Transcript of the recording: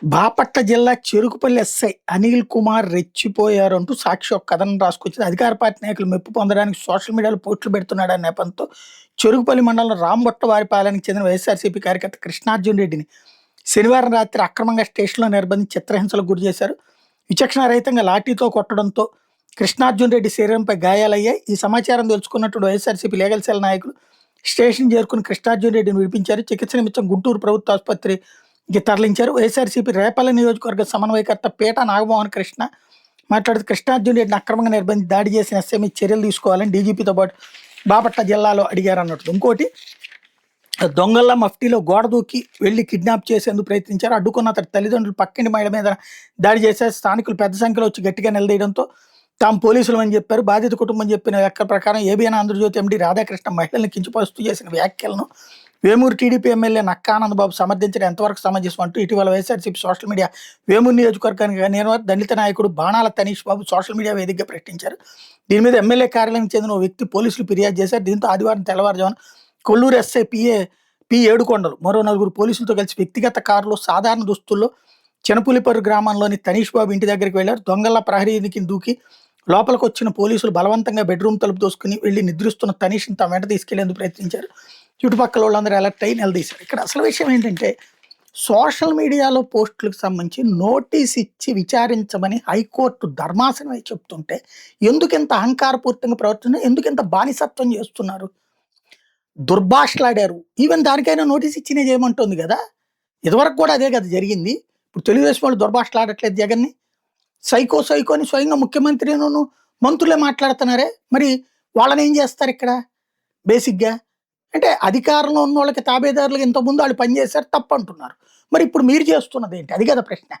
బాపట్ల జిల్లా చెరుకుపల్లి ఎస్ఐ అనిల్ కుమార్ రెచ్చిపోయారంటూ సాక్షి ఒక కథనం రాసుకొచ్చింది. అధికార పార్టీ నాయకులు మెప్పు పొందడానికి సోషల్ మీడియాలో పోస్టులు పెడుతున్నాడనే నెపంతో చెరుకుపల్లి మండలం రాంబొట్టవారిపాలెనికి చెందిన వైఎస్ఆర్సీపీ కార్యకర్త కృష్ణార్జున్ రెడ్డిని శనివారం రాత్రి అక్రమంగా స్టేషన్లో నిర్బంధించి చిత్రహింసలకు గురి చేశారు. విచక్షణ రహితంగా లాఠీతో కొట్టడంతో కృష్ణార్జున్ రెడ్డి శరీరంపై గాయాలయ్యాయి. ఈ సమాచారం తెలుసుకున్నట్టు వైఎస్ఆర్సీపీ లీగల్ సెల్ నాయకులు స్టేషన్ చేరుకుని కృష్ణార్జున్ రెడ్డిని విడిపించారు. చికిత్స నిమిత్తం గుంటూరు ప్రభుత్వ ఆసుపత్రికి తరలించారు. వైఎస్ఆర్సీపీ రేపల్లి నియోజకవర్గ సమన్వయకర్త పీట నాగమోహన్ కృష్ణ మాట్లాడుతూ కృష్ణార్జున్ రెడ్డిని అక్రమంగా నిర్బంధించి దాడి చేసిన ఎస్ఐ మీద చర్యలు తీసుకోవాలని డీజీపీతో పాటు బాపట్ల జిల్లాలో అడిగారు అన్నట్టు. ఇంకోటి, దొంగల్లా మఫ్టీలో గోడ దూకి వెళ్లి కిడ్నాప్ చేసేందుకు ప్రయత్నించారు. అడ్డుకున్న అతడి తల్లిదండ్రులు పక్కింటి మహిళ మీద దాడి చేశారు. స్థానికులు పెద్ద సంఖ్యలో వచ్చి గట్టిగా నిలదీయడంతో తాము పోలీసులు అని చెప్పారు. బాధిత కుటుంబం చెప్పిన లెక్క ప్రకారం ఏబీఎన్ ఆంధ్రజ్యోతి ఎండీ రాధాకృష్ణ మహిళల్ని కించపరుస్తూ చేసిన వ్యాఖ్యలను వేమూరు టీడీపీ ఎమ్మెల్యే నక్కా ఆనందబాబు సమర్థించడం ఎంతవరకు సమంజసం అంటూ ఇటీవల వైఎస్ఆర్సీపీ సోషల్ మీడియా వేమూరు నియోజకవర్గానికి దళిత నాయకుడు బాణాల తనీష్ బాబు సోషల్ మీడియా వేదికగా ప్రకటించారు. దీని మీద ఎమ్మెల్యే కార్యాలయానికి చెందిన ఓ వ్యక్తి పోలీసులు ఫిర్యాదు చేశారు. దీంతో ఆదివారం తెల్లవారుజామున కొల్లూరు ఎస్ఐ పి ఏడుకొండలు మరో నలుగురు పోలీసులతో కలిసి వ్యక్తిగత కారులో సాధారణ దుస్తుల్లో చినపులిపర్రు గ్రామంలోని తనీష్ బాబు ఇంటి దగ్గరికి వెళ్లారు. దొంగల ప్రహరీకి దూకి లోపలికి వచ్చిన పోలీసులు బలవంతంగా బెడ్రూమ్ తలుపు దోసుకుని వెళ్లి నిద్రిస్తున్న తనీష్ని తమ వెంట తీసుకెళ్లేందుకు ప్రయత్నించారు. చుట్టుపక్కల వాళ్ళందరూ అలర్ట్ అయి నిలదీశారు. ఇక్కడ అసలు విషయం ఏంటంటే, సోషల్ మీడియాలో పోస్టులకు సంబంధించి నోటీస్ ఇచ్చి విచారించమని హైకోర్టు ధర్మాసనమే చెప్తుంటే ఎందుకు ఇంత అహంకారపూరితంగా ప్రవర్తిస్తున్నారు, ఎందుకు ఇంత బానిసత్వం చేస్తున్నారు? దుర్భాషలాడారు, ఈవెన్ దానికైనా నోటీస్ ఇచ్చినే చేయమంటుంది కదా. ఇదివరకు కూడా అదే కదా జరిగింది. ఇప్పుడు తెలుగుదేశం వాళ్ళు దుర్భాషలాడట్లేదు జగన్ని. సైకో అని స్వయంగా ముఖ్యమంత్రిను మంత్రులే మాట్లాడుతున్నారే, మరి వాళ్ళని ఏం చేస్తారు ఇక్కడ? బేసిక్గా అంటే అధికారంలో ఉన్న వాళ్ళకి తాబేదారులకు ఇంతకుముందు వాళ్ళు పనిచేశారు, తప్పు అంటున్నారు. మరి ఇప్పుడు మీరు చేస్తున్నది ఏంటి? అది కదా ప్రశ్న.